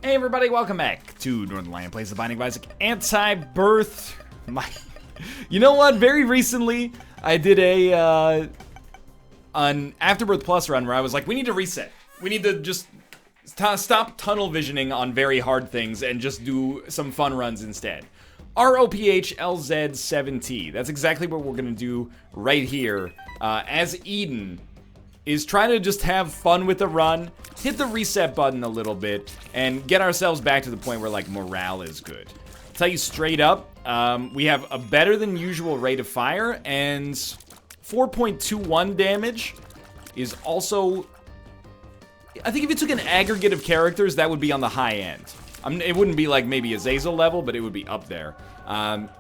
Hey everybody, welcome back to Northernlion Plays The Binding of Isaac Anti-Birth. You know what? Very recently, I did an Afterbirth Plus run where I was like, we need to reset. We need to just stop tunnel visioning on very hard things and just do some fun runs instead. ROPH-LZ7T. That's exactly what we're gonna do right here. As Eden is trying to just have fun with the run, hit the reset button a little bit, and get ourselves back to the point where, like, morale is good. I'll tell you straight up, we have a better than usual rate of fire, and 4.21 damage is also... I think if you took an aggregate of characters, that would be on the high end. It wouldn't be like maybe Azazel level, but it would be up there. And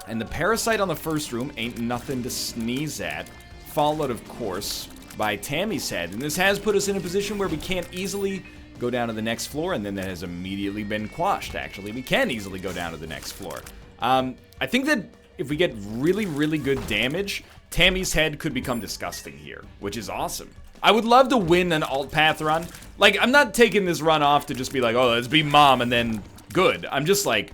the Parasite on the first room ain't nothing to sneeze at. Followed, of course, by Tammy's head. And this has put us in a position where we can't easily go down to the next floor, and then that has immediately been quashed, actually. We can easily go down to the next floor. I think that if we get really, really good damage, Tammy's head could become disgusting here, which is awesome. I would love to win an alt path run. Like, I'm not taking this run off to just be like, oh, let's be mom and then good. I'm just like,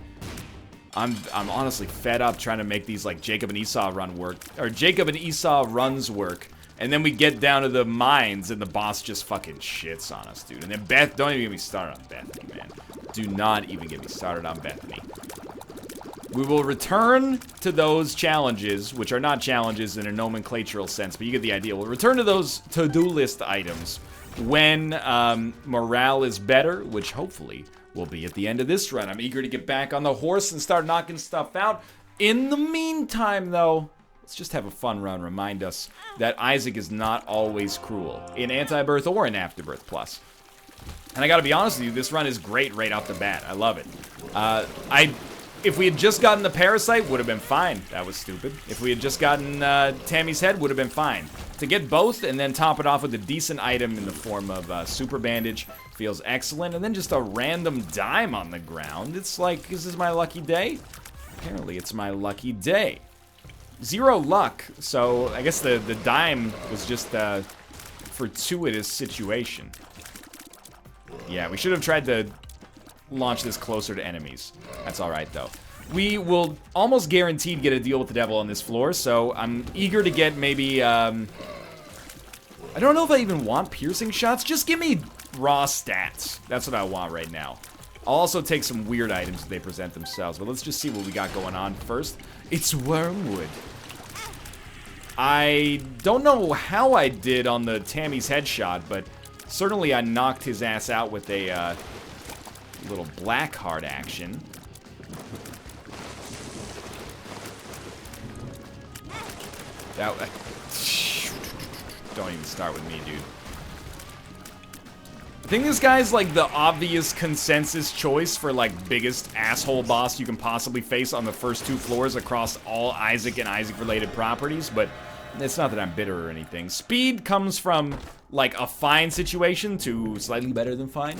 I'm honestly fed up trying to make these like Jacob and Esau run work, or Jacob and Esau runs work. And then we get down to the mines and the boss just fucking shits on us, dude. And then Beth, don't even get me started on Bethany, man. Do not even get me started on Bethany. We will return to those challenges, which are not challenges in a nomenclatural sense, but you get the idea. We'll return to those to-do list items when morale is better, which hopefully will be at the end of this run. I'm eager to get back on the horse and start knocking stuff out. In the meantime, though, let's just have a fun run. Remind us that Isaac is not always cruel in Anti-Birth or in Afterbirth Plus. And I gotta be honest with you, this run is great right off the bat. I love it. If we had just gotten the Parasite, would have been fine. That was stupid. If we had just gotten Tammy's head, would have been fine. To get both and then top it off with a decent item in the form of Super Bandage feels excellent. And then just a random dime on the ground. It's like, is this my lucky day? Apparently it's my lucky day. 0 luck, so I guess the dime was just a fortuitous situation. Yeah, we should have tried to launch this closer to enemies. That's alright, though. We will almost guaranteed get a deal with the devil on this floor, so I'm eager to get maybe, I don't know if I even want piercing shots. Just give me raw stats. That's what I want right now. I'll also take some weird items if they present themselves, but let's just see what we got going on first. It's Wormwood. I don't know how I did on the Tammy's headshot, but certainly I knocked his ass out with a, little black heart action. That don't even start with me, dude. I think this guy's like the obvious consensus choice for like biggest asshole boss you can possibly face on the first 2 floors across all Isaac and Isaac related properties, but it's not that I'm bitter or anything. Speed comes from like a fine situation to slightly better than fine.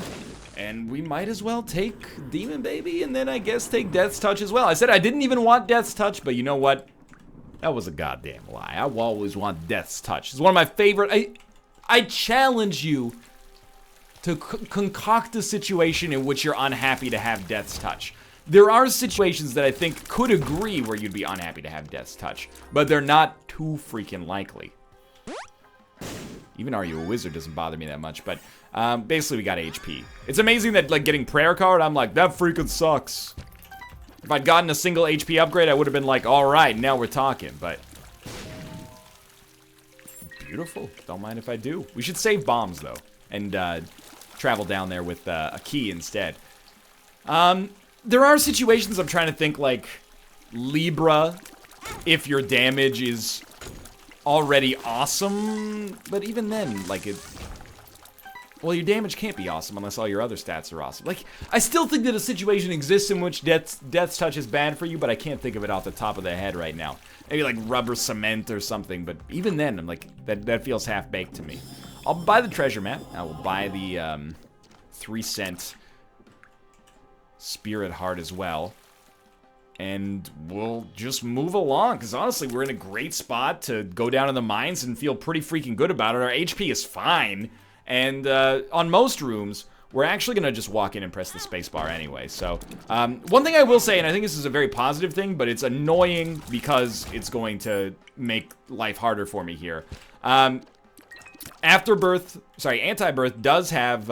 And we might as well take Demon Baby and then I guess take Death's Touch as well. I said I didn't even want Death's Touch, but you know what? That was a goddamn lie. I always want Death's Touch. It's one of my favorite. I challenge you to concoct a situation in which you're unhappy to have Death's Touch. There are situations that I think could agree where you'd be unhappy to have Death's Touch, but they're not too freaking likely. Even Are You a Wizard doesn't bother me that much, but basically we got HP. It's amazing that like getting Prayer Card, I'm like, that freaking sucks. If I'd gotten a single HP upgrade, I would have been like, alright, now we're talking, but... Beautiful. Don't mind if I do. We should save bombs, though, and travel down there with a key instead. There are situations I'm trying to think, like, Libra, if your damage is already awesome, but even then, like, well, your damage can't be awesome unless all your other stats are awesome. Like, I still think that a situation exists in which Death's Touch is bad for you, but I can't think of it off the top of the head right now. Maybe like rubber cement or something, but even then, I'm like, that feels half-baked to me. I'll buy the treasure map. I will buy the 3-cent Spirit Heart as well. And we'll just move along, because honestly, we're in a great spot to go down in the mines and feel pretty freaking good about it. Our HP is fine. And on most rooms, we're actually going to just walk in and press the spacebar anyway. So, one thing I will say, and I think this is a very positive thing, but it's annoying because it's going to make life harder for me here. Anti-Birth does have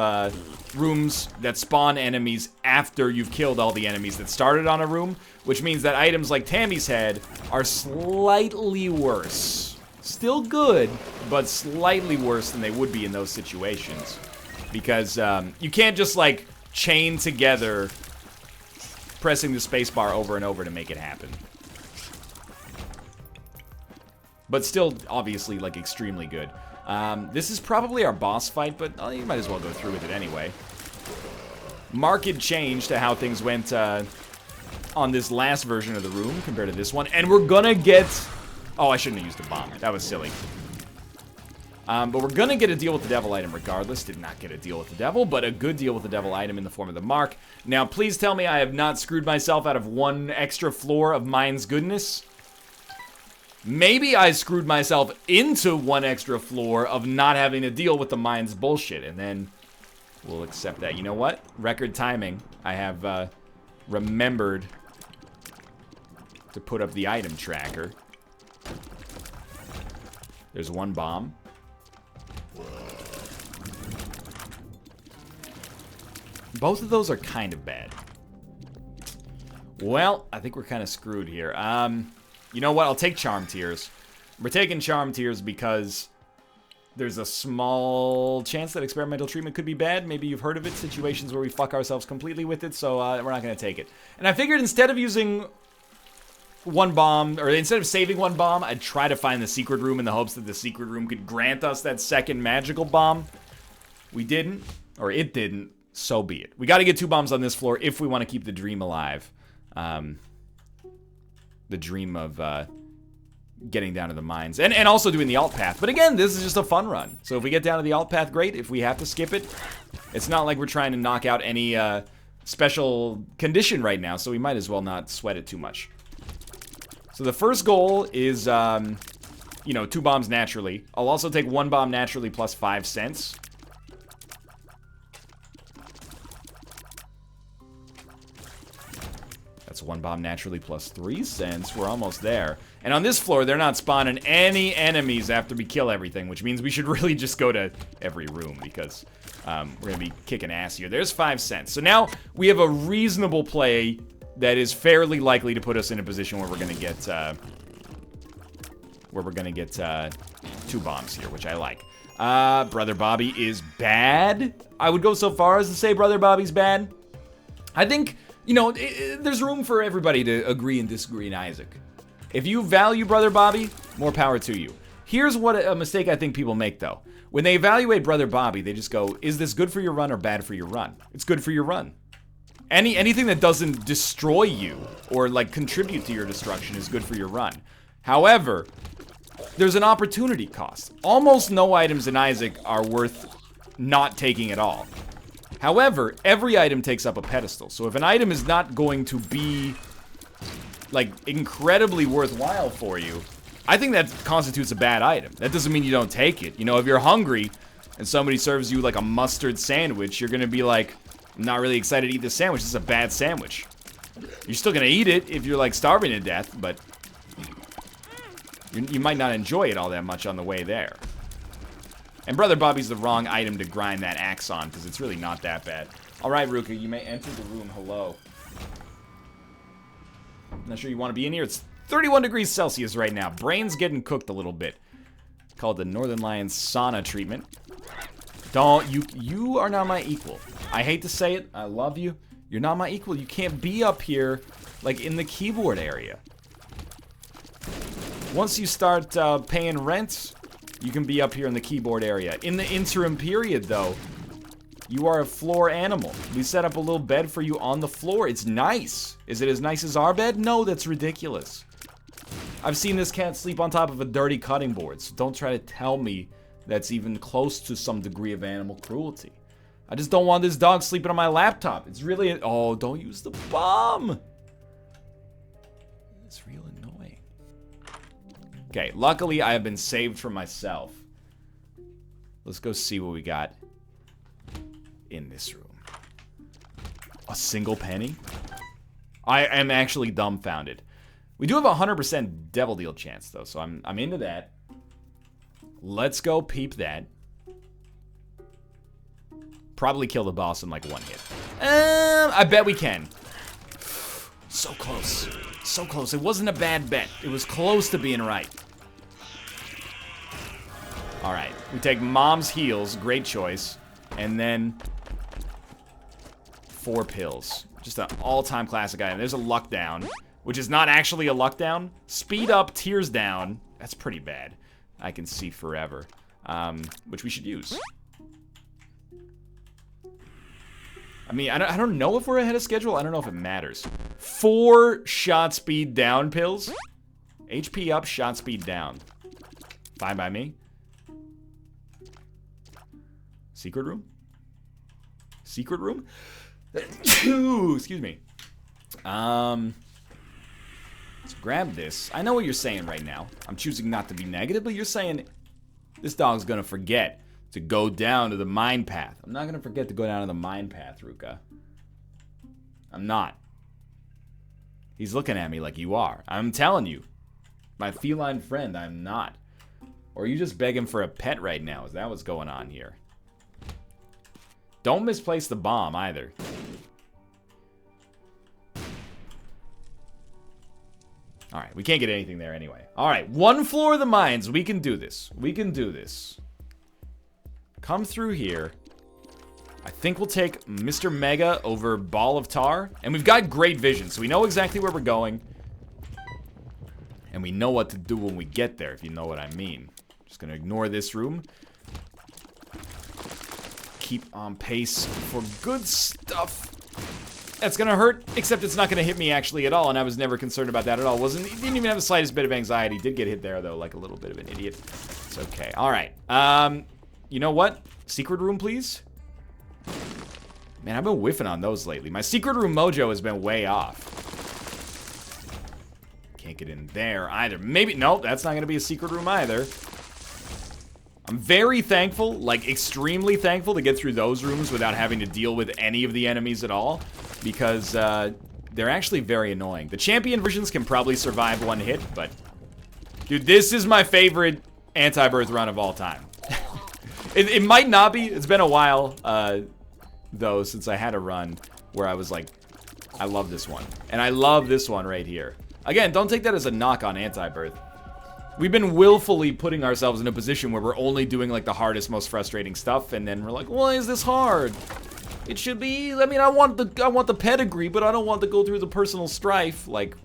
rooms that spawn enemies after you've killed all the enemies that started on a room, which means that items like Tammy's Head are slightly worse. Still good, but slightly worse than they would be in those situations. Because you can't just, like, chain together pressing the spacebar over and over to make it happen. But still, obviously, like, extremely good. This is probably our boss fight, but you might as well go through with it anyway. Marked change to how things went on this last version of the room compared to this one. And we're gonna get... Oh, I shouldn't have used a bomb. That was silly. But we're gonna get a deal with the devil item regardless. Did not get a deal with the devil, but a good deal with the devil item in the form of the mark. Now, please tell me I have not screwed myself out of one extra floor of mine's goodness. Maybe I screwed myself into one extra floor of not having to deal with the mine's bullshit, and then we'll accept that. You know what? Record timing. I have remembered to put up the item tracker. There's one bomb. Both of those are kind of bad. Well, I think we're kind of screwed here. You know what? I'll take Charm Tears. We're taking Charm Tears because there's a small chance that experimental treatment could be bad. Maybe you've heard of it, situations where we fuck ourselves completely with it, so we're not going to take it. And I figured instead of using one bomb, or instead of saving one bomb, I'd try to find the secret room in the hopes that the secret room could grant us that second magical bomb. We didn't, or it didn't, so be it. We got to get 2 bombs on this floor if we want to keep the dream alive. The dream of getting down to the mines. And also doing the alt path. But again, this is just a fun run. So if we get down to the alt path, great. If we have to skip it, it's not like we're trying to knock out any special condition right now. So we might as well not sweat it too much. So the first goal is, you know, 2 bombs naturally. I'll also take 1 bomb naturally plus 5 cents. That's 1 bomb naturally plus 3 cents. We're almost there. And on this floor, they're not spawning any enemies after we kill everything, which means we should really just go to every room because we're going to be kicking ass here. There's 5 cents. So now we have a reasonable play that is fairly likely to put us in a position where we're going to get 2 bombs here, which I like. Brother Bobby is bad. I would go so far as to say Brother Bobby's bad. I think, you know, there's room for everybody to agree and disagree in Isaac. If you value Brother Bobby, more power to you. Here's what a mistake I think people make, though. When they evaluate Brother Bobby, they just go, is this good for your run or bad for your run? It's good for your run. Anything that doesn't destroy you or, like, contribute to your destruction is good for your run. However, there's an opportunity cost. Almost no items in Isaac are worth not taking at all. However, every item takes up a pedestal. So if an item is not going to be, like, incredibly worthwhile for you, I think that constitutes a bad item. That doesn't mean you don't take it. You know, if you're hungry and somebody serves you, like, a mustard sandwich, you're gonna be like, I'm not really excited to eat this sandwich. This is a bad sandwich. You're still gonna eat it if you're, like, starving to death, but you might not enjoy it all that much on the way there. And Brother Bobby's the wrong item to grind that axe on, because it's really not that bad. Alright, Ruka, you may enter the room. Hello. Not sure you want to be in here. It's 31 degrees Celsius right now. Brain's getting cooked a little bit. Called the Northern Lions sauna treatment. Don't, you are not my equal. I hate to say it. I love you. You're not my equal. You can't be up here, like, in the keyboard area. Once you start paying rent, you can be up here in the keyboard area. In the interim period, though, you are a floor animal. We set up a little bed for you on the floor. It's nice. Is it as nice as our bed? No, that's ridiculous. I've seen this cat sleep on top of a dirty cutting board, so don't try to tell me that's even close to some degree of animal cruelty. I just don't want this dog sleeping on my laptop. It's really... Oh, don't use the bomb! It's real annoying. Okay, luckily I have been saved from myself. Let's go see what we got in this room. A single penny? I am actually dumbfounded. We do have a 100% Devil Deal chance, though, so I'm into that. Let's go peep that. Probably kill the boss in like one hit. I bet we can. So close. So close. It wasn't a bad bet. It was close to being right. Alright. We take Mom's Heals. Great choice. And then 4 pills. Just an all-time classic item. There's a luck down, which is not actually a luck down. Speed up, tears down. That's pretty bad. I can see forever. Which we should use. I mean, I don't know if we're ahead of schedule. I don't know if it matters. 4 shot speed down pills. HP up, shot speed down. Fine by me. Secret room? Secret room? Excuse me. Let's grab this. I know what you're saying right now. I'm choosing not to be negative, but you're saying this dog's gonna forget to go down to the mine path. I'm not gonna forget to go down to the mine path, Ruka. I'm not. He's looking at me like you are. I'm telling you. My feline friend, I'm not. Or are you just begging for a pet right now? Is that what's going on here? Don't misplace the bomb either. Alright, we can't get anything there anyway. Alright, 1 floor of the mines. We can do this. We can do this. Come through here. I think we'll take Mr. Mega over Ball of Tar. And we've got great vision, so we know exactly where we're going. And we know what to do when we get there, if you know what I mean. Just gonna ignore this room. Keep on pace for good stuff. That's gonna hurt, except it's not gonna hit me actually at all, and I was never concerned about that at all. Didn't even have the slightest bit of anxiety. Did get hit there though, like a little bit of an idiot. It's okay. Alright. You know what? Secret room, please? Man, I've been whiffing on those lately. My secret room mojo has been way off. Can't get in there either. Maybe, nope, that's not gonna be a secret room either. I'm very thankful, like extremely thankful to get through those rooms without having to deal with any of the enemies at all. Because they're actually very annoying. The champion versions can probably survive 1 hit, but... Dude, this is my favorite anti-birth run of all time. It might not be. It's been a while, though, since I had a run where I was like, I love this one. And I love this one right here. Again, don't take that as a knock on anti-birth. We've been willfully putting ourselves in a position where we're only doing like the hardest, most frustrating stuff, and then we're like, why is this hard? It should be, I mean, I want the pedigree, but I don't want to go through the personal strife. Like,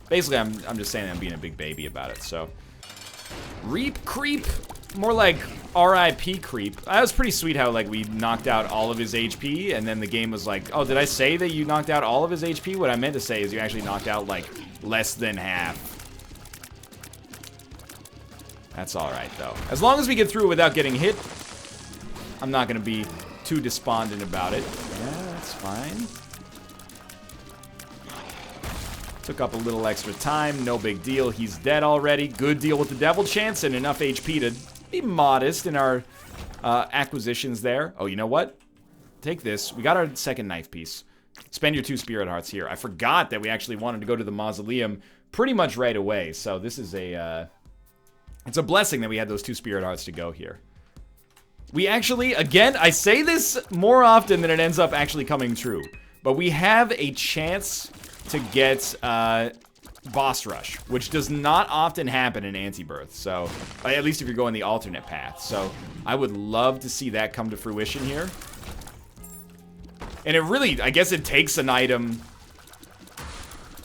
basically, I'm just saying I'm being a big baby about it, so. Reap creep? More like RIP creep. That was pretty sweet how, like, we knocked out all of his HP, and then the game was like, oh, did I say that you knocked out all of his HP? What I meant to say is you actually knocked out, like, less than half. That's alright, though. As long as we get through it without getting hit, I'm not gonna be too despondent about it. Yeah, that's fine. Took up a little extra time, no big deal. He's dead already. Good deal with the Devil Chance and enough HP to be modest in our acquisitions there. Oh, you know what? Take this. We got our second knife piece. Spend your 2 Spirit Hearts here. I forgot that we actually wanted to go to the Mausoleum pretty much right away. So this is a, it's a blessing that we had those 2 Spirit Hearts to go here. We actually, again, I say this more often than it ends up actually coming true. But we have a chance to get Boss Rush, which does not often happen in Anti-Birth. So, at least if you're going the alternate path. So, I would love to see that come to fruition here. And it really, I guess it takes an item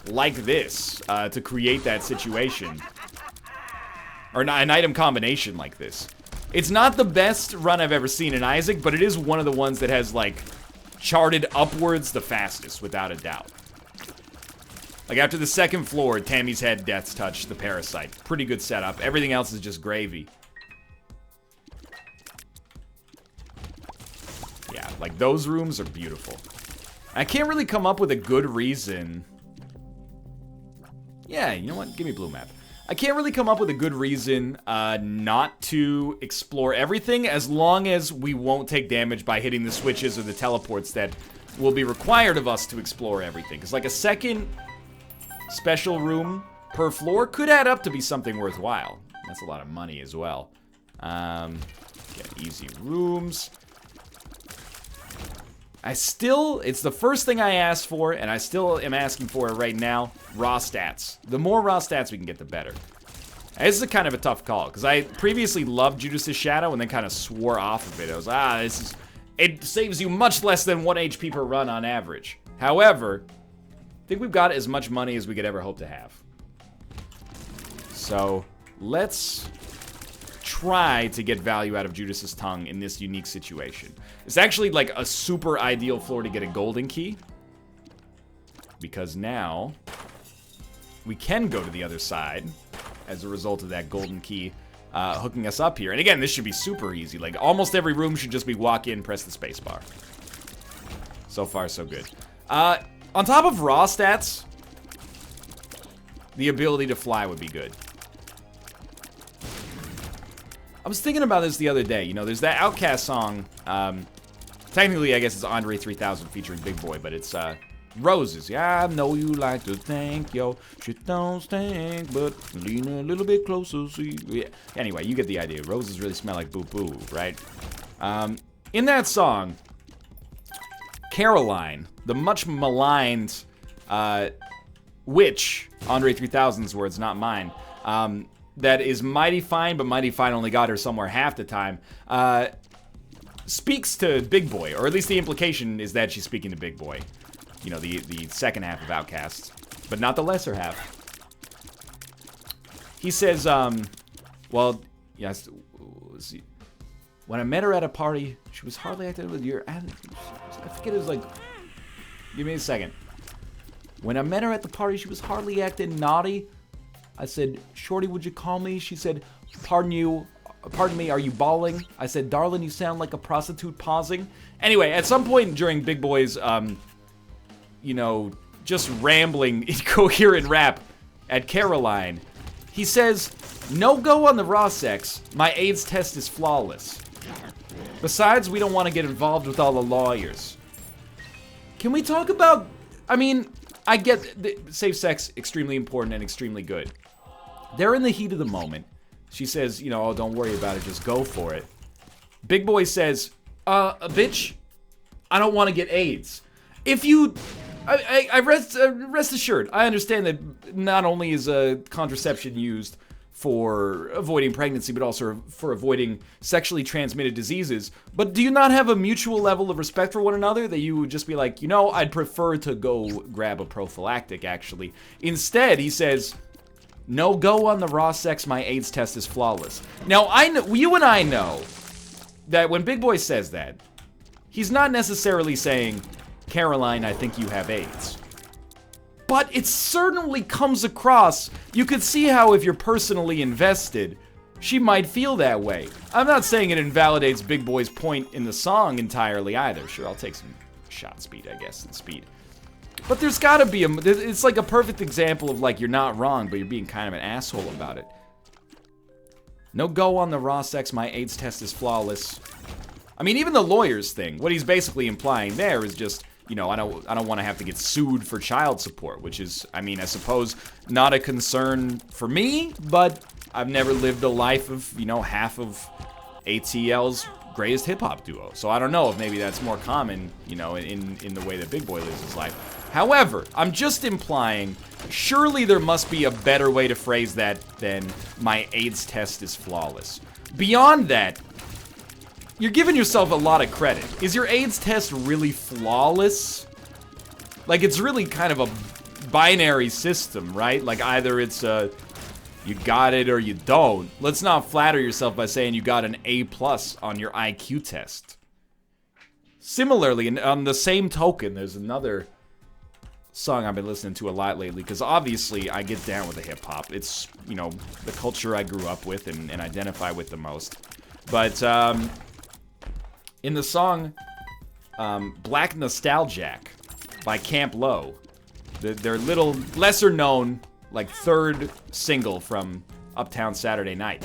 like this to create that situation. Or an item combination like this. It's not the best run I've ever seen in Isaac, but it is one of the ones that has, like, charted upwards the fastest, without a doubt. Like, after the second floor, Tammy's Head, Death's Touch, the Parasite. Pretty good setup. Everything else is just gravy. Yeah, like, those rooms are beautiful. I can't really come up with a good reason. Yeah, you know what? Give me blue map. I can't really come up with a good reason not to explore everything, as long as we won't take damage by hitting the switches or the teleports that will be required of us to explore everything. Because like a second special room per floor could add up to be something worthwhile. That's a lot of money as well. Get easy rooms. It's the first thing I asked for, and I still am asking for it right now, raw stats. The more raw stats we can get, the better. This is a kind of a tough call, because I previously loved Judas' Shadow and then kind of swore off of it. I was, it saves you much less than 1 HP per run on average. However, I think we've got as much money as we could ever hope to have. So, let's try to get value out of Judas's Tongue in this unique situation. It's actually like a super ideal floor to get a golden key, because now we can go to the other side as a result of that golden key hooking us up here. And again, this should be super easy. Like almost every room should just be walk in, press the space bar. So far, so good. On top of raw stats, the ability to fly would be good. I was thinking about this the other day. You know, there's that Outkast song. Technically, I guess it's Andre 3000 featuring Big Boy, but it's Roses. Yeah, I know you like to think yo shit don't stink, but lean a little bit closer. See. Yeah. Anyway, you get the idea. Roses really smell like boo-boo, right? In that song, Caroline, the much maligned witch, Andre 3000's words, not mine, that is mighty fine, but mighty fine only got her somewhere half the time, speaks to Big Boy, or at least the implication is that she's speaking to Big Boy. You know, the second half of Outkast, but not the lesser half. He says, well, yes, when I met her at a party, she was hardly acting with your, I forget, it was like, give me a second. When I met her at the party, she was hardly acting naughty. I said, Shorty, would you call me? She said, pardon me, are you bawling? I said, darling, you sound like a prostitute pausing. Anyway, at some point during Big Boy's, you know, just rambling, incoherent rap at Caroline, he says, no go on the raw sex. My AIDS test is flawless. Besides, we don't want to get involved with all the lawyers. Can we talk about, I mean, I get safe sex, extremely important and extremely good. They're in the heat of the moment. She says, you know, oh, don't worry about it, just go for it. Big Boy says, bitch, I don't want to get AIDS. If you, rest assured, I understand that not only is contraception used for avoiding pregnancy, but also for avoiding sexually transmitted diseases. But do you not have a mutual level of respect for one another that you would just be like, you know, I'd prefer to go grab a prophylactic, actually. Instead, he says, no go on the raw sex, my AIDS test is flawless. Now, I know, you and I know that when Big Boy says that, he's not necessarily saying, Caroline, I think you have AIDS. But it certainly comes across, you could see how if you're personally invested, she might feel that way. I'm not saying it invalidates Big Boy's point in the song entirely either. Sure, I'll take some shot speed, I guess, and speed. But there's gotta be it's like a perfect example of like, you're not wrong, but you're being kind of an asshole about it. No go on the raw sex, my AIDS test is flawless. I mean, even the lawyers thing, what he's basically implying there is just, you know, I don't want to have to get sued for child support, which is, I mean, I suppose not a concern for me, but I've never lived a life of, you know, half of ATL's greatest hip-hop duo. So I don't know if maybe that's more common, you know, in the way that Big Boy lives his life. However, I'm just implying, surely there must be a better way to phrase that than my AIDS test is flawless. Beyond that, you're giving yourself a lot of credit. Is your AIDS test really flawless? Like, it's really kind of a binary system, right? Like, either it's you got it or you don't. Let's not flatter yourself by saying you got an A+ on your IQ test. Similarly, and on the same token, there's another song I've been listening to a lot lately, because obviously I get down with the hip-hop. It's, you know, the culture I grew up with and identify with the most. But, in the song, Black Nostalgic by Camp Lo, their little lesser-known, like, third single from Uptown Saturday Night.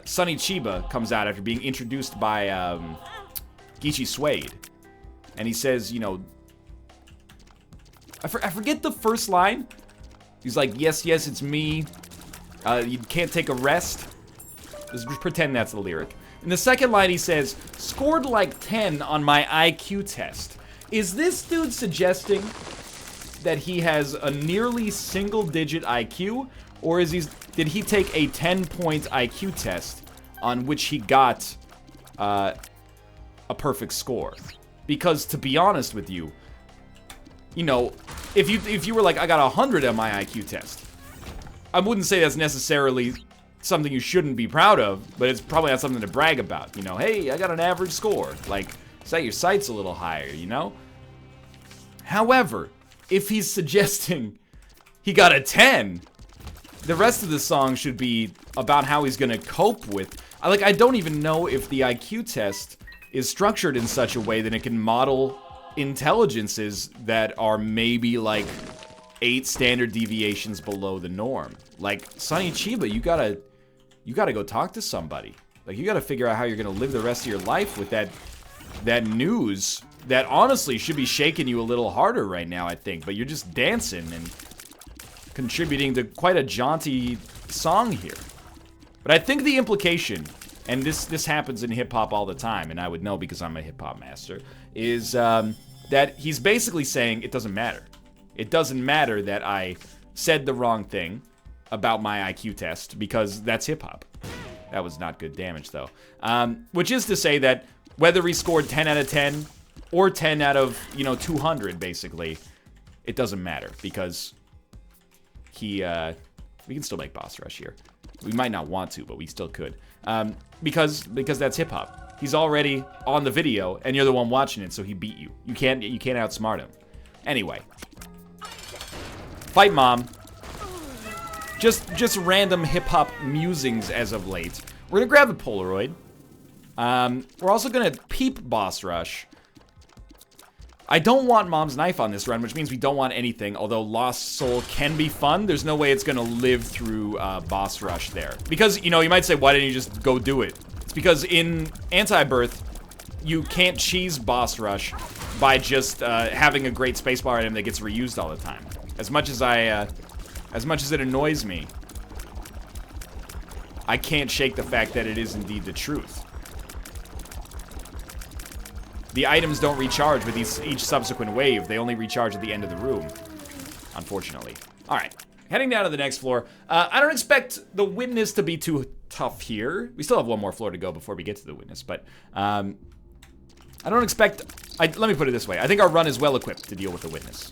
Sonny Chiba comes out after being introduced by Geechee Suede. And he says, you know, I forget the first line. He's like, yes, yes, it's me. You can't take a rest. Just pretend that's the lyric. In the second line, he says, scored like 10 on my IQ test. Is this dude suggesting that he has a nearly single-digit IQ? Or did he take a 10-point IQ test on which he got a perfect score? Because, to be honest with you, you know, if you were like, I got 100 on my IQ test, I wouldn't say that's necessarily something you shouldn't be proud of, but it's probably not something to brag about. You know, hey, I got an average score. Like, set your sights a little higher, you know? However, if he's suggesting he got a 10, the rest of the song should be about how he's gonna cope with. I don't even know if the IQ test is structured in such a way that it can model intelligences that are maybe like 8 standard deviations below the norm. Like, Sonny Chiba, you gotta go talk to somebody. Like, you gotta figure out how you're gonna live the rest of your life with that news that honestly should be shaking you a little harder right now, I think. But you're just dancing and contributing to quite a jaunty song here. But I think the implication, and this happens in hip-hop all the time, and I would know because I'm a hip-hop master, is that he's basically saying it doesn't matter. It doesn't matter that I said the wrong thing about my IQ test, because that's hip-hop. That was not good damage, though. Which is to say that whether he scored 10 out of 10 or 10 out of, 200, basically, it doesn't matter, because we can still make boss rush here. We might not want to, but we still could. Because that's hip-hop. He's already on the video, and you're the one watching it, so he beat you. You can't outsmart him. Anyway. Fight Mom. Just random hip-hop musings as of late. We're gonna grab the Polaroid. We're also gonna peep boss rush. I don't want Mom's Knife on this run, which means we don't want anything, although Lost Soul can be fun. There's no way it's gonna live through boss rush there. Because, you might say, why didn't you just go do it? It's because in Anti-Birth, you can't cheese boss rush by just having a great spacebar item that gets reused all the time. As much as it annoys me, I can't shake the fact that it is indeed the truth. The items don't recharge with each subsequent wave. They only recharge at the end of the room, unfortunately. All right, heading down to the next floor. I don't expect the Witness to be too tough here. We still have one more floor to go before we get to the Witness, but I don't expect... let me put it this way. I think our run is well equipped to deal with the Witness.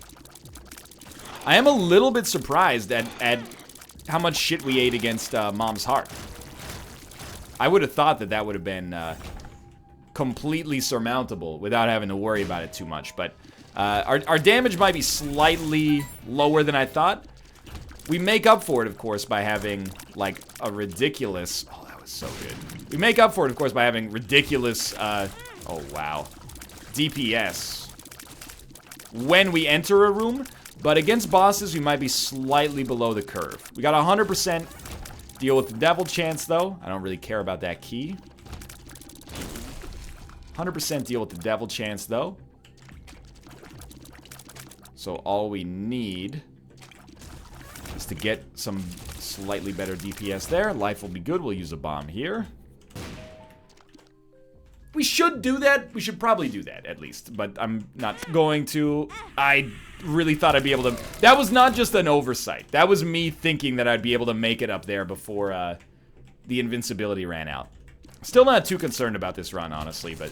I am a little bit surprised at how much shit we ate against Mom's Heart. I would have thought that would have been completely surmountable without having to worry about it too much. But our damage might be slightly lower than I thought. We make up for it, of course, by having, like, a ridiculous... Oh, that was so good. We make up for it, of course, by having ridiculous... oh, wow. DPS. When we enter a room... But against bosses, we might be slightly below the curve. We got 100% deal with the devil chance, though. I don't really care about that key. 100% deal with the devil chance, though. So all we need is to get some slightly better DPS there. Life will be good. We'll use a bomb here. We should do that. We should probably do that, at least. But I'm not going to. I really thought I'd be able to... That was not just an oversight. That was me thinking that I'd be able to make it up there before the invincibility ran out. Still not too concerned about this run, honestly, but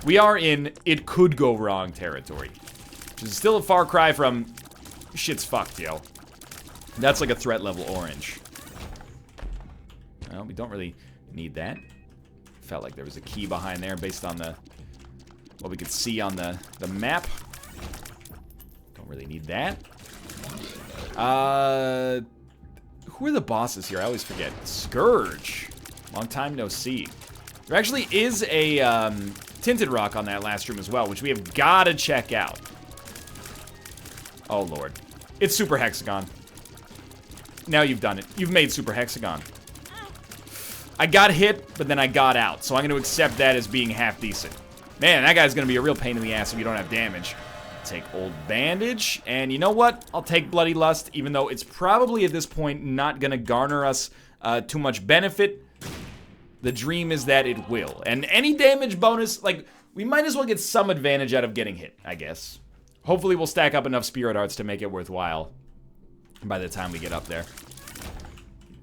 we are in it could go wrong territory. Which is still a far cry from shit's fucked, yo. That's like a threat level orange. Well, we don't really need that. Felt like there was a key behind there based on what we could see on the map. Don't really need that. Who are the bosses here? I always forget. Scourge. Long time no see. There actually is a Tinted Rock on that last room as well, which we have got to check out. Oh, Lord. It's Super Hexagon. Now you've done it. You've made Super Hexagon. I got hit, but then I got out. So I'm going to accept that as being half decent. Man, that guy's going to be a real pain in the ass if you don't have damage. Take Old Bandage. And you know what? I'll take Bloody Lust, even though it's probably at this point not going to garner us too much benefit. The dream is that it will. And any damage bonus, like, we might as well get some advantage out of getting hit, I guess. Hopefully we'll stack up enough Spirit Hearts to make it worthwhile by the time we get up there.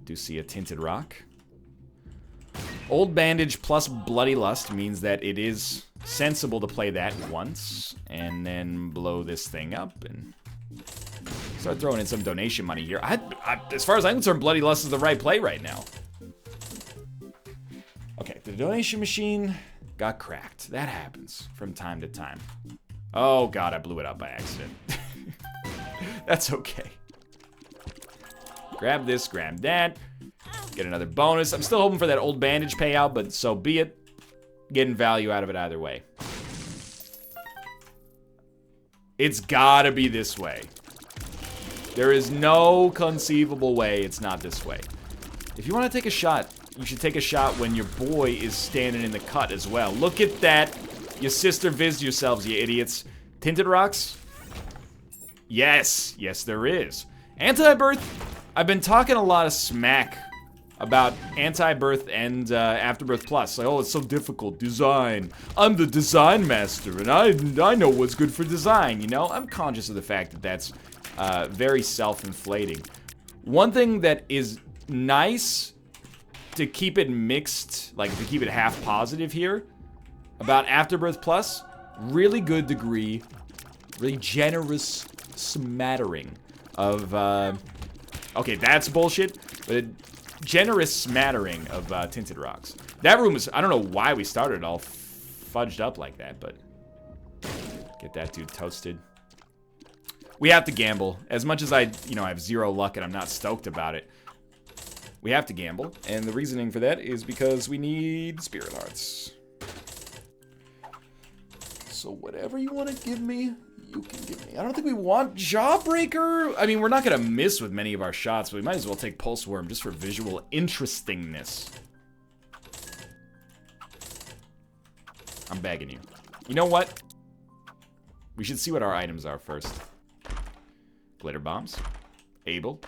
Do see a Tinted Rock. Old Bandage plus Bloody Lust means that it is sensible to play that once and then blow this thing up and start throwing in some donation money here. As far as I'm concerned, Bloody Lust is the right play right now. Okay, the donation machine got cracked. That happens from time to time. Oh god, I blew it up by accident. That's okay. Grab this, grab that. Get another bonus. I'm still hoping for that Old Bandage payout, but so be it. Getting value out of it either way. It's gotta be this way. There is no conceivable way it's not this way. If you want to take a shot, you should take a shot when your boy is standing in the cut as well. Look at that. You sister viz yourselves, you idiots. Tinted Rocks? Yes. Yes, there is. Anti-Birth. I've been talking a lot of smack about Anti-Birth and Afterbirth Plus. Like, oh, it's so difficult. Design. I'm the design master, and I know what's good for design, you know? I'm conscious of the fact that that's very self-inflating. One thing that is nice to keep it mixed, like to keep it half positive here, about Afterbirth Plus, really good degree, really generous smattering of, okay, that's bullshit, but a generous smattering of Tinted Rocks. That room is, I don't know why we started all fudged up like that, but get that dude toasted. We have to gamble. As much as I have zero luck and I'm not stoked about it, we have to gamble, and the reasoning for that is because we need Spirit Hearts. So whatever you want to give me, you can give me. I don't think we want Jawbreaker. I mean, we're not going to miss with many of our shots, but we might as well take Pulse Worm just for visual interestingness. I'm begging you. You know what? We should see what our items are first. Glitter Bombs. Able.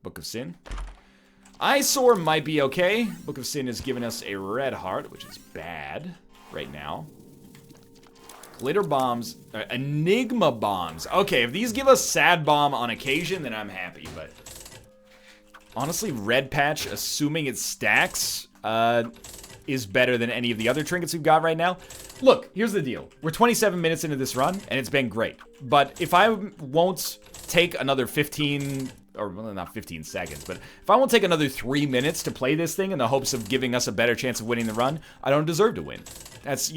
Book of Sin. Eyesore might be okay. Book of Sin has given us a red heart, which is bad right now. Glitter Bombs, Enigma Bombs. Okay, if these give us Sad Bomb on occasion, then I'm happy, but honestly, Red Patch, assuming it stacks, is better than any of the other trinkets we've got right now. Look, here's the deal. We're 27 minutes into this run, and it's been great. But if I won't take another 15... or well, not 15 seconds, but if I won't take another 3 minutes to play this thing in the hopes of giving us a better chance of winning the run, I don't deserve to win. That's,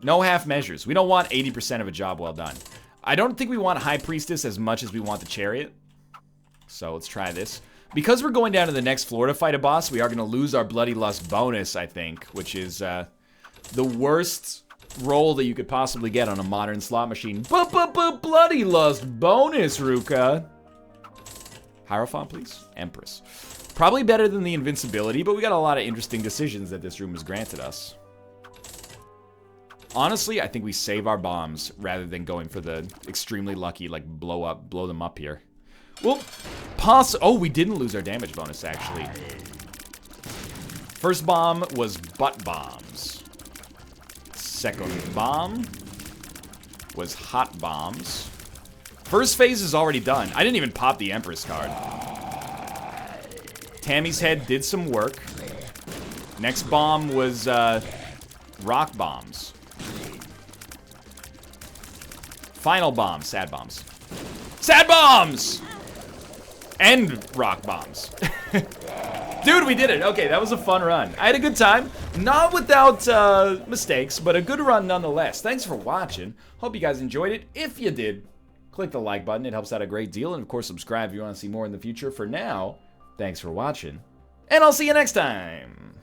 no half measures. We don't want 80% of a job well done. I don't think we want High Priestess as much as we want the Chariot. So let's try this. Because we're going down to the next floor to fight a boss, we are going to lose our Bloody Lust bonus, I think, which is the worst roll that you could possibly get on a modern slot machine. Bloody Lust bonus, Ruka. Hierophant, please. Empress. Probably better than the invincibility, but we got a lot of interesting decisions that this room has granted us. Honestly, I think we save our bombs rather than going for the extremely lucky, like, blow them up here. Well, oh, we didn't lose our damage bonus, actually. First bomb was butt bombs. Second bomb was hot bombs. First phase is already done. I didn't even pop the Empress card. Tammy's head did some work. Next bomb was rock bombs. Final bomb, sad bombs. Sad bombs! And rock bombs. Dude, we did it. Okay, that was a fun run. I had a good time. Not without mistakes, but a good run nonetheless. Thanks for watching. Hope you guys enjoyed it. If you did, click the like button. It helps out a great deal. And of course, subscribe if you want to see more in the future. For now, thanks for watching. And I'll see you next time.